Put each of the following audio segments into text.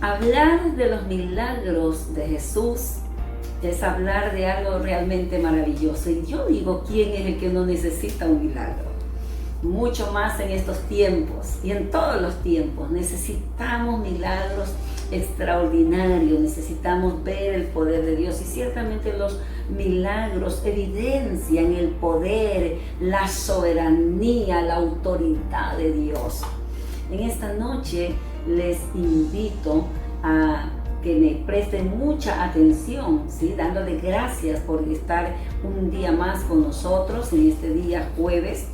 Hablar de los milagros de Jesús es hablar de algo realmente maravilloso. Y yo digo, ¿quién es el que no necesita un milagro? Mucho más en estos tiempos y en todos los tiempos. Necesitamos milagros extraordinarios, necesitamos ver el poder de Dios, y ciertamente los milagros evidencian el poder, la soberanía, la autoridad de Dios. En esta noche les invito a que me presten mucha atención, ¿sí? Dándole gracias por estar un día más con nosotros en este día jueves,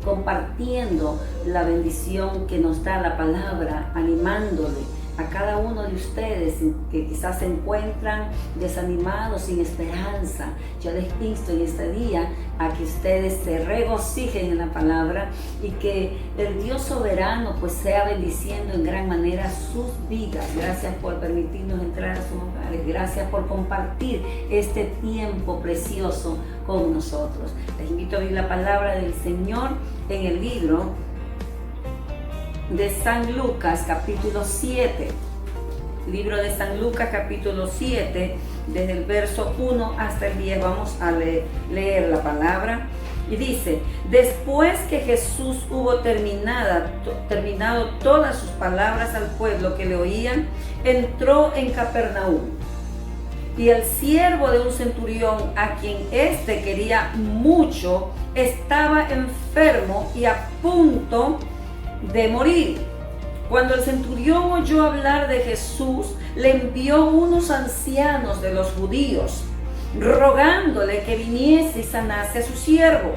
compartiendo la bendición que nos da la palabra, animándole a cada uno de ustedes que quizás se encuentran desanimados, sin esperanza. Yo les insto en este día a que ustedes se regocijen en la palabra y que el Dios soberano pues sea bendiciendo en gran manera sus vidas. Gracias por permitirnos entrar a sus hogares. Gracias por compartir este tiempo precioso con nosotros. Les invito a oír la palabra del Señor en el libro de San Lucas, capítulo 7. Libro de San Lucas, capítulo 7, desde el verso 1 hasta el 10. Vamos a leer la palabra. Y dice: después que Jesús hubo terminado todas sus palabras al pueblo que le oían, entró en Capernaum. Y el siervo de un centurión, a quien éste quería mucho, estaba enfermo y a punto de morir. Cuando el centurión oyó hablar de Jesús, le envió unos ancianos de los judíos, rogándole que viniese y sanase a su siervo.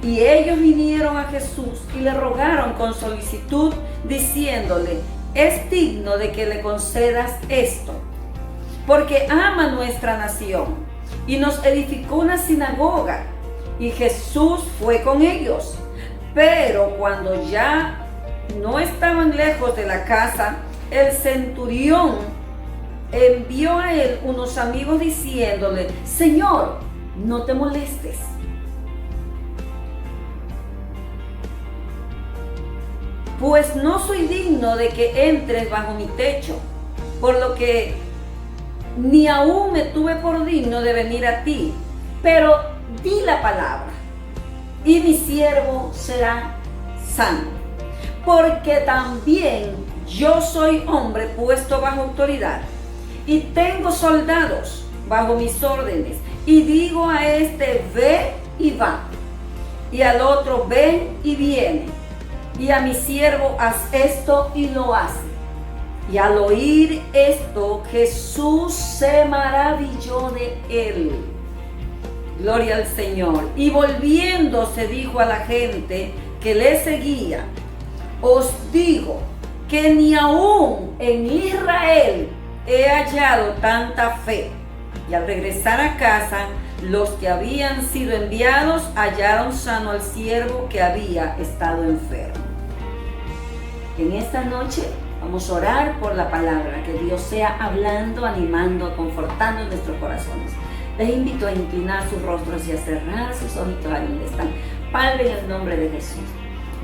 Y ellos vinieron a Jesús y le rogaron con solicitud, diciéndole: es digno de que le concedas esto, porque ama nuestra nación y nos edificó una sinagoga. Y Jesús fue con ellos. Pero cuando ya no estaban lejos de la casa, el centurión envió a él unos amigos diciéndole: Señor, no te molestes, pues no soy digno de que entres bajo mi techo, por lo que ni aún me tuve por digno de venir a ti, pero di la palabra y mi siervo será sano. Porque también yo soy hombre puesto bajo autoridad y tengo soldados bajo mis órdenes, y digo a este: ve y va, y al otro: ven y viene, y a mi siervo: haz esto, y lo hace. Y al oír esto, Jesús se maravilló de él. Gloria al Señor. Y volviéndose dijo a la gente que le seguía: os digo que ni aún en Israel he hallado tanta fe. Y al regresar a casa, los que habían sido enviados hallaron sano al siervo que había estado enfermo. En esta noche vamos a orar por la palabra, que Dios sea hablando, animando, confortando nuestros corazones. Les invito a inclinar sus rostros y a cerrar sus ojitos ahí donde están. Padre, en el nombre de Jesús,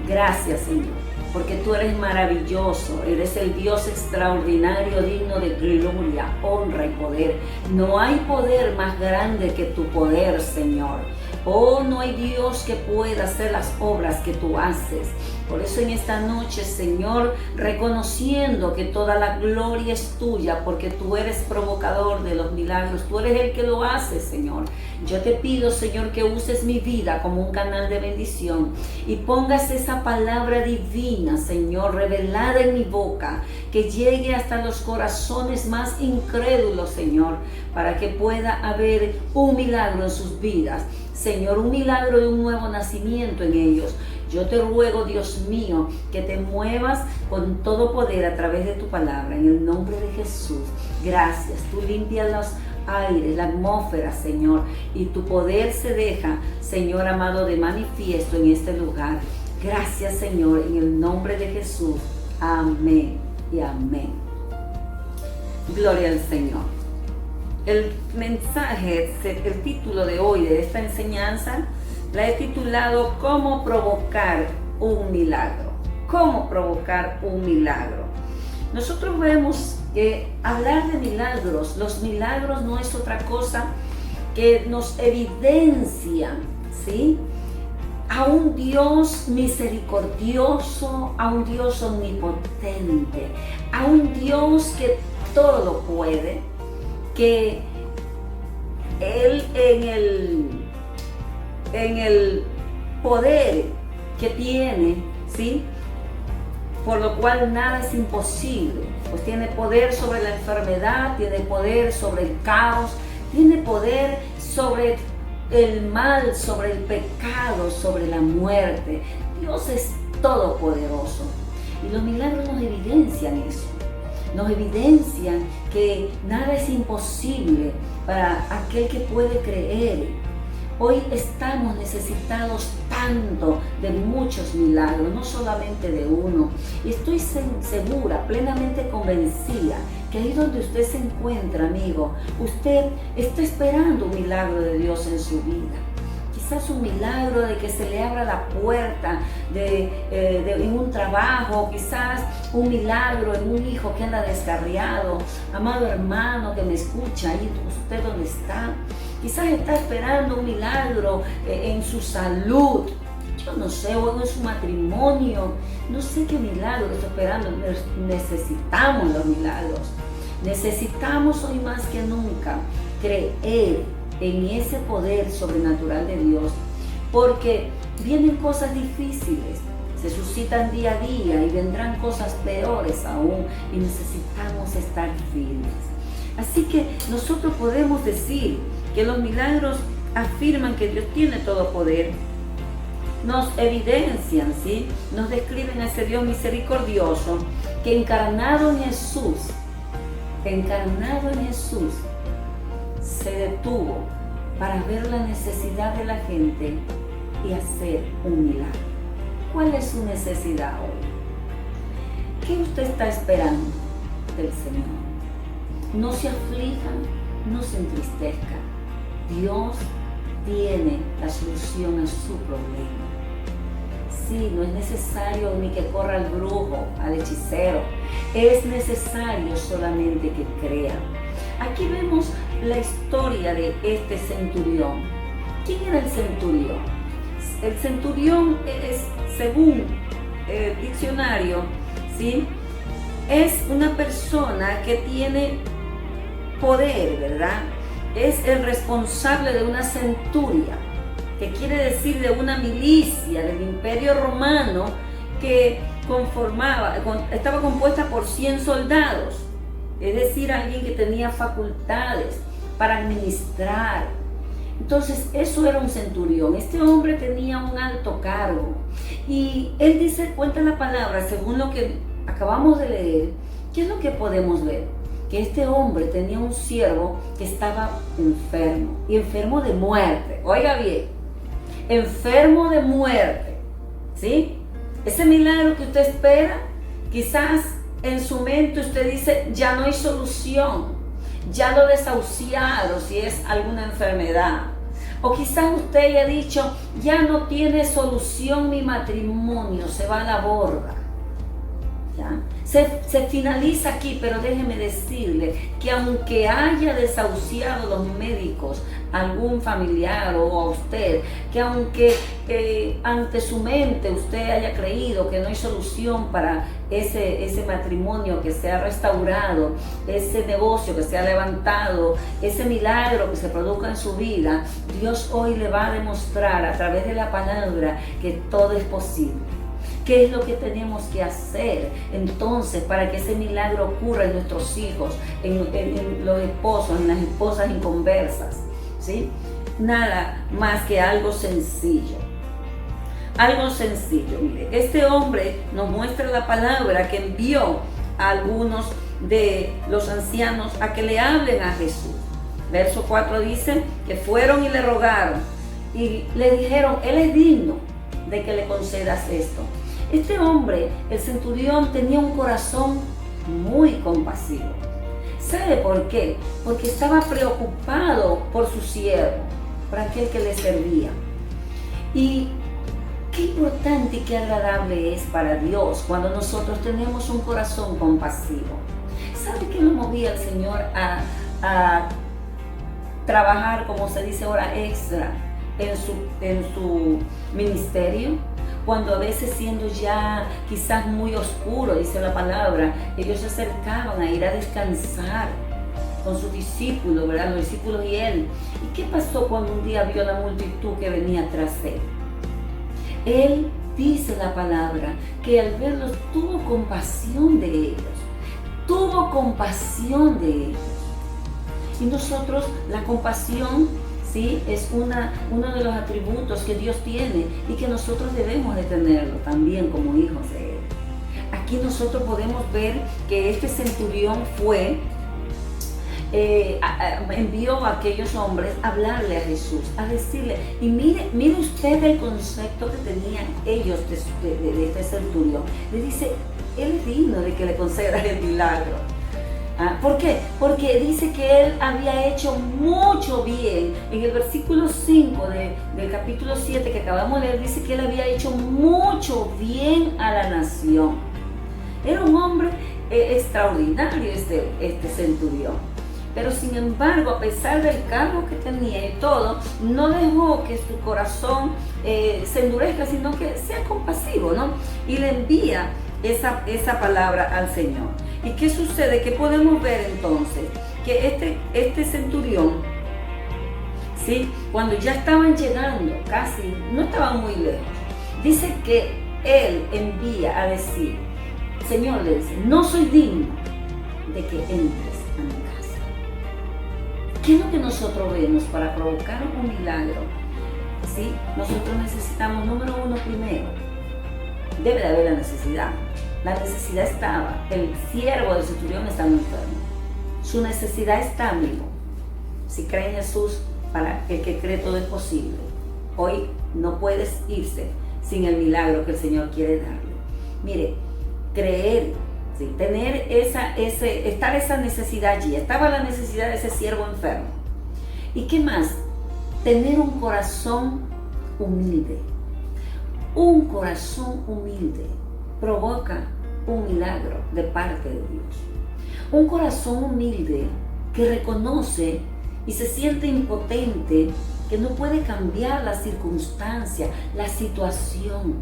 gracias, Señor, porque tú eres maravilloso, eres el Dios extraordinario, digno de gloria, honra y poder. No hay poder más grande que tu poder, Señor. Oh, no hay Dios que pueda hacer las obras que tú haces. Por eso en esta noche, Señor, reconociendo que toda la gloria es tuya, porque tú eres provocador de los milagros, tú eres el que lo hace, Señor. Yo te pido, Señor, que uses mi vida como un canal de bendición y pongas esa palabra divina, Señor, revelada en mi boca, que llegue hasta los corazones más incrédulos, Señor, para que pueda haber un milagro en sus vidas. Señor, un milagro de un nuevo nacimiento en ellos. Yo te ruego, Dios mío, que te muevas con todo poder a través de tu palabra, en el nombre de Jesús. Gracias. Tú limpias los aires, la atmósfera, Señor, y tu poder se deja, Señor amado, de manifiesto en este lugar. Gracias, Señor, en el nombre de Jesús. Amén y amén. Gloria al Señor. El mensaje, el título de hoy de esta enseñanza, la he titulado ¿Cómo provocar un milagro? ¿Cómo provocar un milagro? nosotros vemos que hablar de milagros, los milagros no es otra cosa que nos evidencian, ¿sí?, a un Dios misericordioso, a un Dios omnipotente, a un Dios que todo lo puede, que Él en el poder que tiene, ¿sí?, por lo cual nada es imposible, pues tiene poder sobre la enfermedad, tiene poder sobre el caos, tiene poder sobre el mal, sobre el pecado, sobre la muerte. Dios es todopoderoso. Y los milagros nos evidencian eso. Nos evidencian que nada es imposible para aquel que puede creer. Hoy estamos necesitados tanto de muchos milagros, no solamente de uno. Y estoy segura, plenamente convencida, que ahí donde usted se encuentra, amigo, usted está esperando un milagro de Dios en su vida. Quizás un milagro de que se le abra la puerta en un trabajo, quizás un milagro en un hijo que anda descarriado. Amado hermano que me escucha, ahí usted donde está, quizás está esperando un milagro en su salud, yo no sé, o en su matrimonio, no sé qué milagro está esperando. Necesitamos los milagros, necesitamos hoy más que nunca creer en ese poder sobrenatural de Dios, porque vienen cosas difíciles, se suscitan día a día y vendrán cosas peores aún, y necesitamos estar firmes. Así que nosotros podemos decir que los milagros afirman que Dios tiene todo poder, nos evidencian, ¿sí?, nos describen a ese Dios misericordioso que encarnado en Jesús, se detuvo para ver la necesidad de la gente y hacer un milagro. ¿Cuál es su necesidad hoy? ¿Qué usted está esperando del Señor? No se aflijan, no se entristezcan. Dios tiene la solución a su problema. Sí, no es necesario ni que corra al brujo, al hechicero. Es necesario solamente que crea. Aquí vemos la historia de este centurión. ¿Quién era el centurión? El centurión es, según el diccionario, ¿sí?, es una persona que tiene poder, ¿verdad? Es el responsable de una centuria, que quiere decir de una milicia del Imperio Romano que estaba compuesta por 100 soldados, es decir, alguien que tenía facultades para administrar. Entonces, eso era un centurión. Este hombre tenía un alto cargo. Y él cuenta la palabra, según lo que acabamos de leer, ¿qué es lo que podemos ver? Que este hombre tenía un siervo que estaba enfermo, y enfermo de muerte. Oiga bien, enfermo de muerte, ¿sí? Ese milagro que usted espera, quizás en su mente usted dice, ya no hay solución, ya lo desahuciaron si es alguna enfermedad. O quizás usted haya dicho, ya no tiene solución mi matrimonio, se va a la borda. ¿Ya? Se finaliza aquí, pero déjeme decirle que aunque haya desahuciado los médicos a algún familiar o a usted, que aunque ante su mente usted haya creído que no hay solución para ese matrimonio que se ha restaurado, ese negocio que se ha levantado, ese milagro que se produzca en su vida, Dios hoy le va a demostrar a través de la palabra que todo es posible. ¿Qué es lo que tenemos que hacer entonces para que ese milagro ocurra en nuestros hijos, en los esposos, en las esposas inconversas? ¿Sí? Nada más que algo sencillo. Algo sencillo. Mire, este hombre nos muestra la palabra que envió a algunos de los ancianos a que le hablen a Jesús. Verso 4 dice que fueron y le rogaron y le dijeron, Él es digno de que le concedas esto. Este hombre, el centurión, tenía un corazón muy compasivo. ¿Sabe por qué? Porque estaba preocupado por su siervo, por aquel que le servía. Y Qué importante y qué agradable es para Dios cuando nosotros tenemos un corazón compasivo. ¿Sabe qué lo movía al Señor a trabajar, como se dice hora extra, en su ministerio? Cuando a veces, siendo ya quizás muy oscuro, dice la palabra, ellos se acercaban a ir a descansar con sus discípulos, ¿verdad? Los discípulos y él. ¿Y qué pasó cuando un día vio la multitud que venía tras él? Él, dice la palabra, que al verlos tuvo compasión de ellos. Tuvo compasión de ellos. Y nosotros, la compasión, ¿sí?, es uno de los atributos que Dios tiene y que nosotros debemos de tenerlo también como hijos de Él. Aquí nosotros podemos ver que este centurión envió a aquellos hombres a hablarle a Jesús, a decirle, y mire usted el concepto que tenían ellos de este centurión. Le dice, él es digno de que le conceda el milagro. ¿Por qué? Porque dice que él había hecho mucho bien. En el versículo 5 del capítulo 7 que acabamos de leer, dice que él había hecho mucho bien a la nación. Era un hombre extraordinario este centurión. Pero sin embargo, a pesar del cargo que tenía y todo, no dejó que su corazón se endurezca, sino que sea compasivo, ¿no? Y le envía esa palabra al Señor. ¿Y qué sucede? ¿Qué podemos ver entonces? Que este centurión, ¿sí?, cuando ya estaban llegando, casi, no estaban muy lejos, dice que él envía a decir, Señor, le dice, no soy digno de que entres a mi casa. ¿Qué es lo que nosotros vemos para provocar un milagro? ¿Sí? Nosotros necesitamos, número uno, primero, debe de haber la necesidad. La necesidad estaba, el siervo del centurión estaba enfermo. Su necesidad está, amigo. Si cree en Jesús, para el que cree todo es posible. Hoy no puedes irse sin el milagro que el Señor quiere darle. Mire, creer, ¿sí?, tener estar esa necesidad allí. Estaba la necesidad de ese siervo enfermo. ¿Y qué más? Tener un corazón humilde. Un corazón humilde provoca un milagro de parte de Dios. Un corazón humilde que reconoce y se siente impotente, que no puede cambiar la circunstancia, la situación.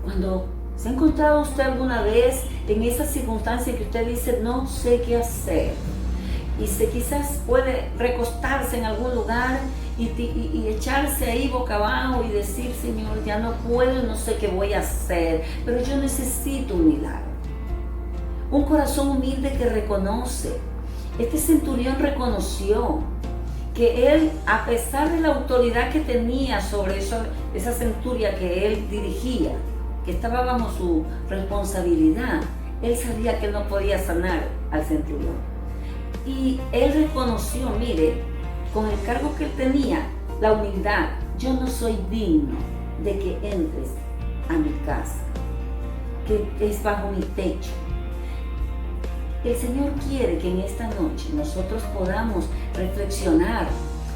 Cuando se ha encontrado usted alguna vez en esa circunstancia que usted dice, no sé qué hacer, y quizás puede recostarse en algún lugar y echarse ahí boca abajo y decir, Señor, ya no puedo, no sé qué voy a hacer, pero yo necesito un milagro. Un corazón humilde que reconoce. Este centurión reconoció que él, a pesar de la autoridad que tenía sobre esa centuria que él dirigía, que estaba bajo su responsabilidad, él sabía que no podía sanar al centurión. Y él reconoció, mire, con el cargo que él tenía, la humildad. Yo no soy digno de que entres a mi casa, que es bajo mi techo. El Señor quiere que en esta noche nosotros podamos reflexionar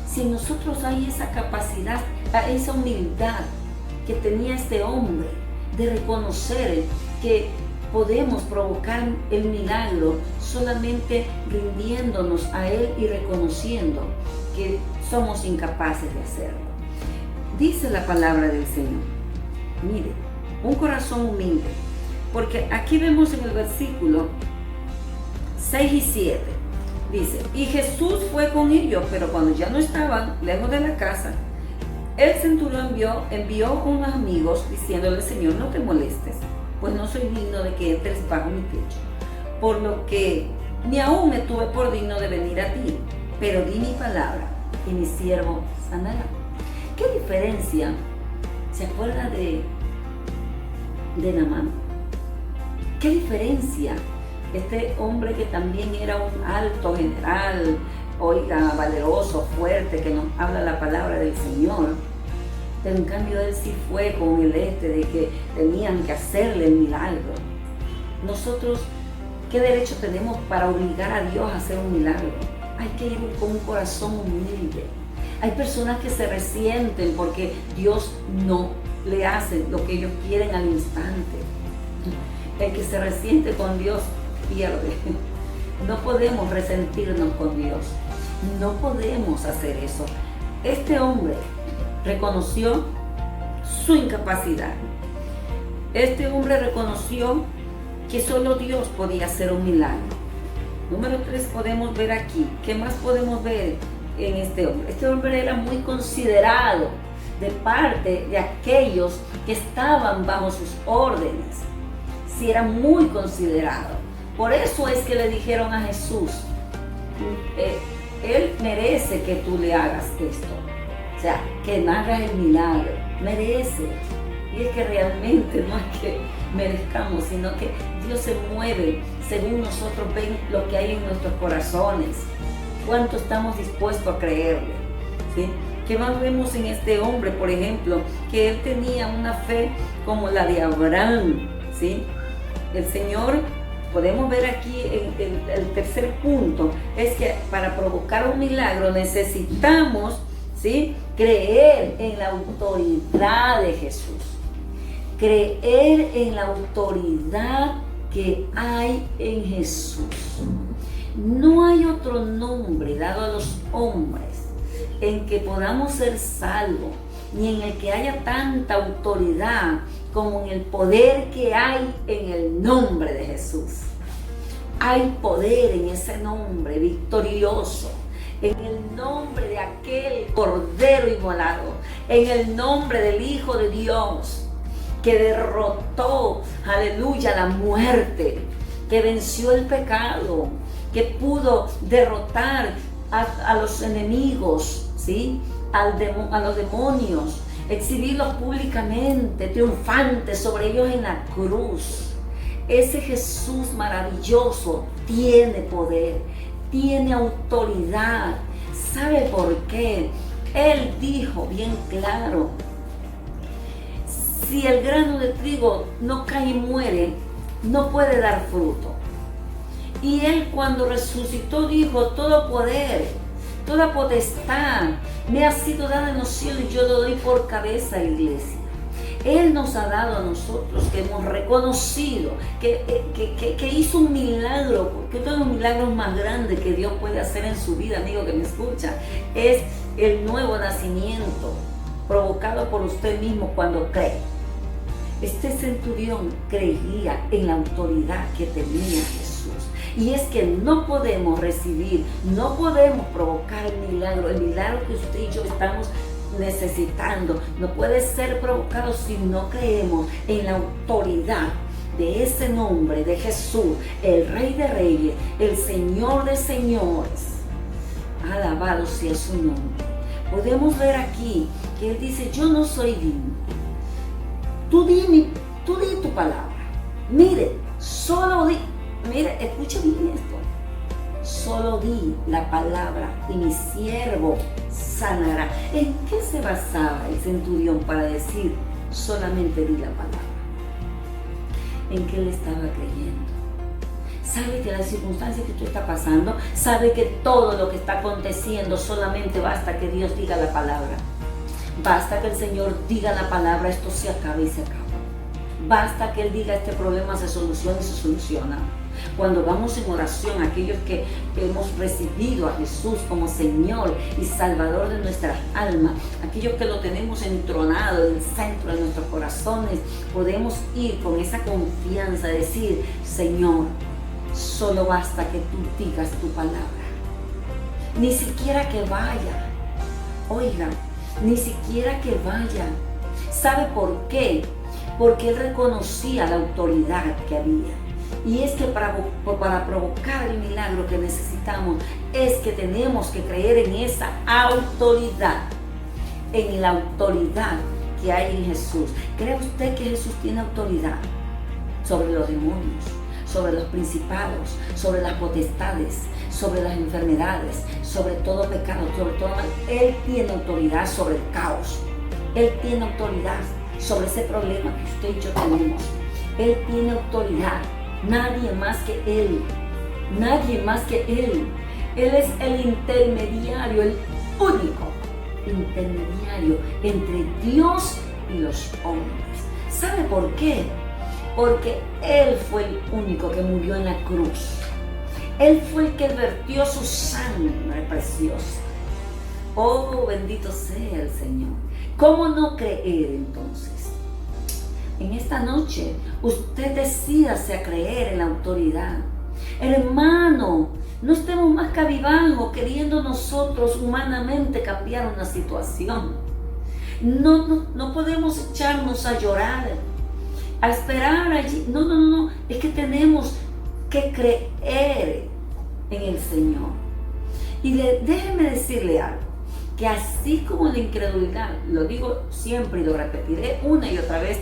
si en nosotros hay esa capacidad, esa humildad que tenía este hombre de reconocer que podemos provocar el milagro solamente rindiéndonos a Él y reconociendo que somos incapaces de hacerlo. Dice la palabra del Señor, mire, un corazón humilde, porque aquí vemos en el versículo 6 y 7, dice, y Jesús fue con ellos, pero cuando ya no estaban lejos de la casa, el centurión envió unos amigos diciéndole, Señor, no te molestes, pues no soy digno de que entres bajo mi techo, por lo que ni aún me tuve por digno de venir a ti, pero di mi palabra y mi siervo sanará. ¿Qué diferencia? ¿Se acuerda de Naamán? ¿Qué diferencia? Este hombre que también era un alto general, oiga, valeroso, fuerte, que nos habla la palabra del Señor, pero en cambio él sí fue con el de que tenían que hacerle el milagro. Nosotros, ¿qué derecho tenemos para obligar a Dios a hacer un milagro? Hay que ir con un corazón humilde. Hay personas que se resienten porque Dios no le hacen lo que ellos quieren al instante. El que se resiente con Dios pierde. No podemos resentirnos con Dios. No podemos hacer eso. Este hombre reconoció su incapacidad. Este hombre reconoció que solo Dios podía hacer un milagro. Número 3, podemos ver aquí. ¿Qué más podemos ver en este hombre? Este hombre era muy considerado de parte de aquellos que estaban bajo sus órdenes. Sí, era muy considerado. Por eso es que le dijeron a Jesús, él merece que tú le hagas esto. O sea, que hagas el milagro. Merece. Y es que realmente no es que merezcamos, sino que Dios se mueve según nosotros ven lo que hay en nuestros corazones. ¿Cuánto estamos dispuestos a creerle? ¿Sí? ¿Qué más vemos en este hombre? Por ejemplo, que él tenía una fe como la de Abraham. ¿Sí? El Señor, podemos ver aquí el tercer punto, es que para provocar un milagro necesitamos, ¿sí?, creer en la autoridad de Jesús. Creer en la autoridad que hay en Jesús. No hay otro nombre dado a los hombres en que podamos ser salvos, ni en el que haya tanta autoridad como en el poder que hay en el nombre de Jesús. Hay poder en ese nombre victorioso, en el nombre de aquel Cordero inmolado, en el nombre del Hijo de Dios, que derrotó, aleluya, la muerte, que venció el pecado, que pudo derrotar a los enemigos, ¿sí?, a los demonios, exhibirlos públicamente, triunfantes sobre ellos en la cruz. Ese Jesús maravilloso tiene poder, tiene autoridad. ¿Sabe por qué? Él dijo bien claro, si el grano de trigo no cae y muere, no puede dar fruto. Y él cuando resucitó dijo, todo poder, toda potestad me ha sido dada en los cielos y yo lo doy por cabeza a la iglesia. Él nos ha dado a nosotros que hemos reconocido que hizo un milagro, porque uno de los milagros más grandes que Dios puede hacer en su vida, amigo que me escucha, es el nuevo nacimiento provocado por usted mismo cuando cree. Este centurión creía en la autoridad que tenía Jesús. Y es que no podemos recibir, no podemos provocar el milagro que usted y yo estamos necesitando. No puede ser provocado si no creemos en la autoridad de ese nombre de Jesús, el Rey de Reyes, el Señor de Señores. Alabado sea su nombre. Podemos ver aquí que él dice, yo no soy digno. Tú di tu palabra. Mire, solo di. Mire, escuche bien esto. Solo di la palabra y mi siervo sanará. ¿En qué se basaba el centurión para decir solamente di la palabra? En que él estaba creyendo. Sabe que las circunstancias que tú estás pasando, sabe que todo lo que está aconteciendo solamente basta que Dios diga la palabra. Basta que el Señor diga la palabra, esto se acaba y se acaba. Basta que Él diga este problema se soluciona y se soluciona. Cuando vamos en oración, aquellos que hemos recibido a Jesús como Señor y Salvador de nuestras almas, aquellos que lo tenemos entronado en el centro de nuestros corazones, podemos ir con esa confianza, decir, Señor, solo basta que tú digas tu palabra. Ni siquiera que vaya, oigan, ni siquiera que vaya. ¿Sabe por qué? Porque él reconocía la autoridad que había. Y es que para provocar el milagro que necesitamos, es que tenemos que creer en esa autoridad, en la autoridad que hay en Jesús. ¿Cree usted que Jesús tiene autoridad sobre los demonios, sobre los principados, sobre las potestades, sobre las enfermedades, sobre todo pecado, sobre todo mal? Él tiene autoridad sobre el caos. Él tiene autoridad sobre ese problema que usted y yo tenemos. Él tiene autoridad. Nadie más que Él. Nadie más que Él. Él es el intermediario, el único intermediario entre Dios y los hombres. ¿Sabe por qué? Porque Él fue el único que murió en la cruz. Él fue el que vertió su sangre preciosa. Oh, bendito sea el Señor. ¿Cómo no creer entonces? En esta noche, usted decídase a creer en la autoridad. Hermano, no estemos más cabizbajos queriendo nosotros humanamente cambiar una situación. No podemos echarnos a llorar, a esperar allí. No. Es que tenemos que creer en el Señor. Y déjeme decirle algo, que así como la incredulidad, lo digo siempre y lo repetiré una y otra vez,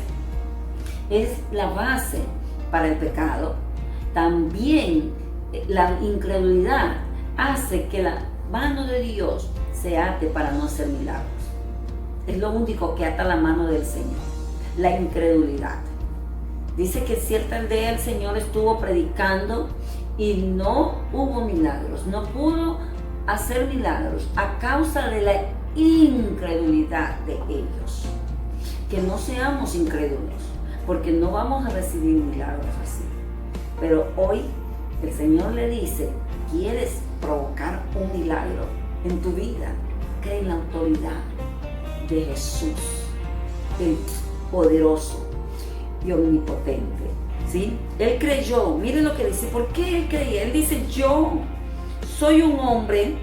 es la base para el pecado, también la incredulidad hace que la mano de Dios se ate para no hacer milagros. Es lo único que ata la mano del Señor, la incredulidad. Dice que en cierta aldea el Señor estuvo predicando y no hubo milagros, no pudo hacer milagros a causa de la incredulidad de ellos. Que no seamos incrédulos, porque no vamos a recibir milagros así. Pero hoy el Señor le dice, ¿quieres provocar un milagro en tu vida? Cree en la autoridad de Jesús, el poderoso y omnipotente. ¿Sí? Él creyó, mire lo que dice, ¿por qué él creía? Él dice, yo soy un hombre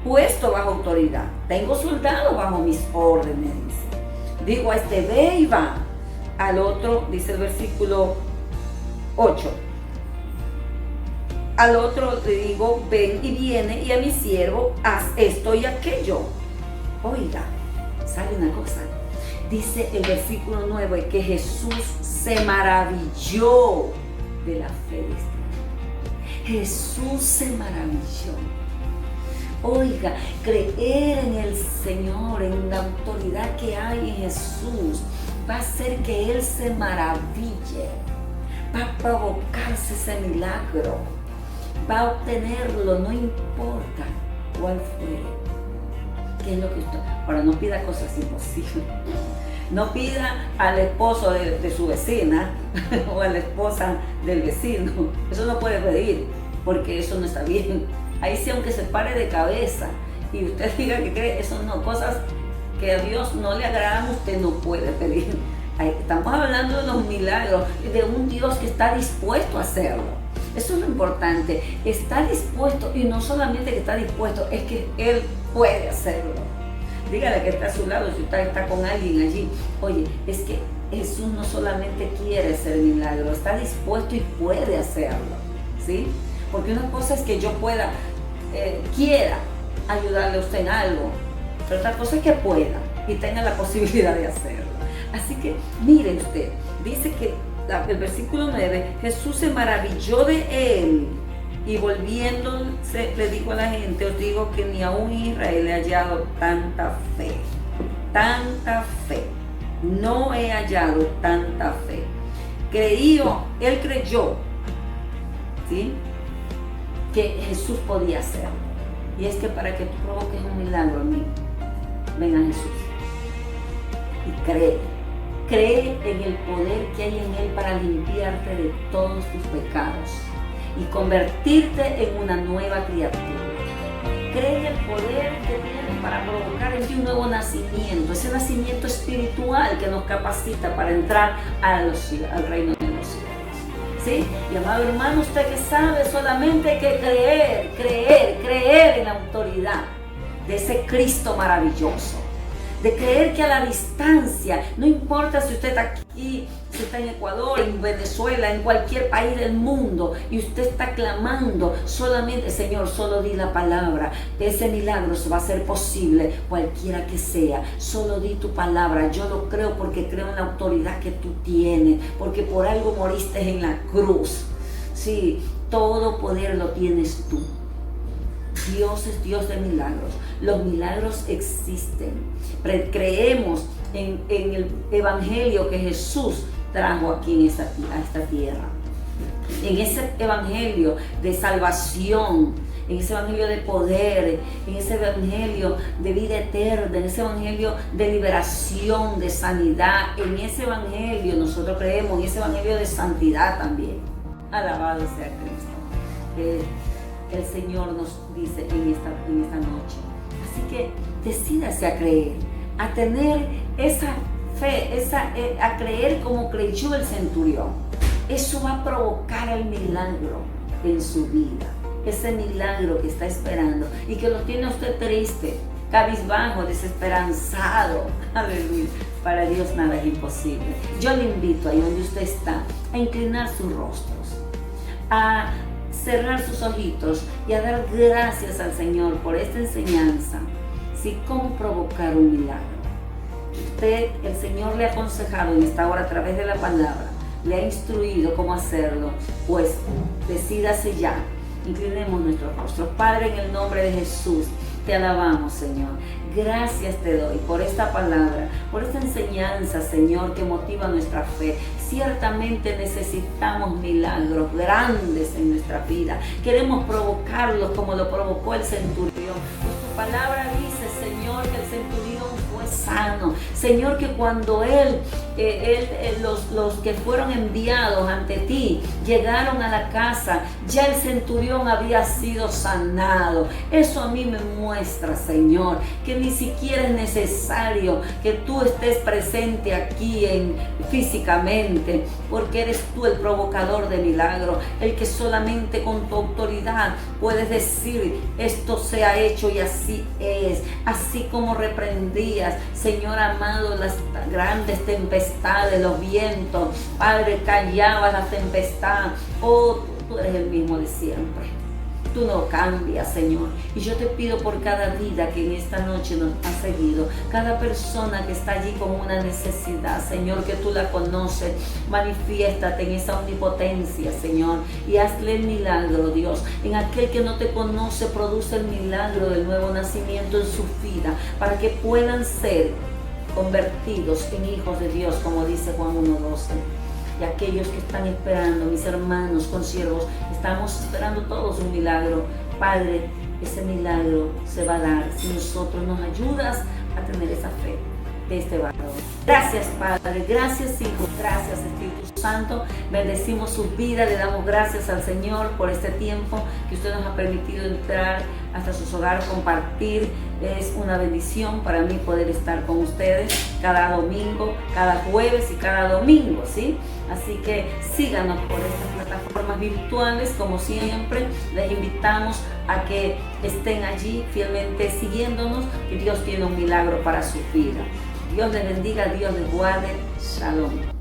puesto bajo autoridad, tengo soldados bajo mis órdenes, dice. Digo a este, ve y va. Al otro, dice el versículo 8, al otro le digo, ven y viene, y a mi siervo, haz esto y aquello. Oiga, ¿sabe una cosa? Dice el versículo 9 que Jesús se maravilló de la fe de este. Jesús se maravilló. Oiga, creer en el Señor, en la autoridad que hay en Jesús, va a hacer que Él se maraville, va a provocarse ese milagro, va a obtenerlo, no importa cuál fuere. ¿Qué es lo que usted? Ahora, no pida cosas imposibles. No pida al esposo de su vecina o a la esposa del vecino. Eso no puede pedir, porque eso no está bien. Ahí sí, aunque se pare de cabeza y usted diga que cree, eso no, cosas que a Dios no le agradan, usted no puede pedir. Estamos hablando de los milagros, de un Dios que está dispuesto a hacerlo. Eso es lo importante, está dispuesto, y no solamente que está dispuesto, es que Él puede hacerlo. Dígale que está a su lado, si usted está con alguien allí, oye, es que Jesús no solamente quiere hacer el milagro, está dispuesto y puede hacerlo, ¿sí? Porque una cosa es que yo quiera ayudarle a usted en algo, pero otra cosa es que pueda y tenga la posibilidad de hacerlo. Así que miren usted, dice que el versículo 9, Jesús se maravilló de él y volviéndose le dijo a la gente, os digo que ni aún en Israel he hallado tanta fe, no he hallado tanta fe. Él creyó, ¿sí?, que Jesús podía hacerlo. Y es que para que tú provoques un milagro en mí, ven a Jesús y cree en el poder que hay en Él para limpiarte de todos tus pecados y convertirte en una nueva criatura. Cree en el poder que tiene para provocar en ti un nuevo nacimiento, ese nacimiento espiritual que nos capacita para entrar al reino de los cielos. ¿Sí? Y amado hermano, usted que sabe, solamente hay que creer en la autoridad de ese Cristo maravilloso. De creer que a la distancia, no importa si usted está aquí, si está en Ecuador, en Venezuela, en cualquier país del mundo, y usted está clamando, solamente, Señor, solo di la palabra, ese milagro se va a hacer posible, cualquiera que sea, solo di tu palabra, yo lo creo porque creo en la autoridad que tú tienes, porque por algo moriste en la cruz, sí, todo poder lo tienes tú. Dios es Dios de milagros. Los milagros existen. Creemos en el evangelio que Jesús trajo aquí a esta tierra. en ese evangelio de salvación, en ese evangelio de poder, en ese evangelio de vida eterna, en ese evangelio de liberación, de sanidad, en ese evangelio nosotros creemos, en ese evangelio de santidad también. Alabado sea Cristo. El Señor nos dice en esta noche. Así que decídase a creer, a tener esa fe, a creer como creyó el centurión. Eso va a provocar el milagro en su vida. Ese milagro que está esperando y que lo tiene usted triste, cabizbajo, desesperanzado. Aleluya. Para Dios nada es imposible. Yo le invito ahí donde usted está a inclinar sus rostros, a cerrar sus ojitos y a dar gracias al Señor por esta enseñanza. Sí, cómo provocar un milagro. Usted, el Señor le ha aconsejado en esta hora a través de la palabra, le ha instruido cómo hacerlo, pues decídase ya. Inclinemos nuestros rostros. Padre, en el nombre de Jesús, te alabamos, Señor. Gracias te doy por esta palabra, por esta enseñanza, Señor, que motiva nuestra fe. Ciertamente necesitamos milagros grandes en nuestra vida. Queremos provocarlos como lo provocó el centurión. Tu palabra dice, Señor, que el centurión fue sano. Señor, que cuando los que fueron enviados ante ti llegaron a la casa, ya el centurión había sido sanado. Eso a mí me muestra, Señor, que ni siquiera es necesario que tú estés presente aquí físicamente, porque eres tú el provocador de milagros, el que solamente con tu autoridad puedes decir, esto se ha hecho y así es. Así como reprendías, Señor amado, las grandes tempestades, los vientos, Padre, callabas la tempestad. Oh, tú eres el mismo de siempre. Tú no cambias, Señor. Y yo te pido por cada vida que en esta noche nos ha seguido, cada persona que está allí con una necesidad, Señor, que tú la conoces, manifiéstate en esa omnipotencia, Señor, y hazle el milagro, Dios. En aquel que no te conoce, produce el milagro del nuevo nacimiento en su vida, para que puedan ser convertidos en hijos de Dios, como dice Juan 1:12. Y aquellos que están esperando, mis hermanos, consiervos, estamos esperando todos un milagro. Padre, ese milagro se va a dar si nosotros nos ayudas a tener esa fe de este varón. Gracias, Padre, gracias, Hijo, gracias, Espíritu Santo. Bendecimos su vida, le damos gracias al Señor por este tiempo que usted nos ha permitido entrar hasta sus hogares, compartir. Es una bendición para mí poder estar con ustedes cada domingo, cada jueves y cada domingo, ¿sí? Así que síganos por estas plataformas virtuales, como siempre. Les invitamos a que estén allí fielmente siguiéndonos, que Dios tiene un milagro para su vida. Dios les bendiga, Dios les guarde. Shalom.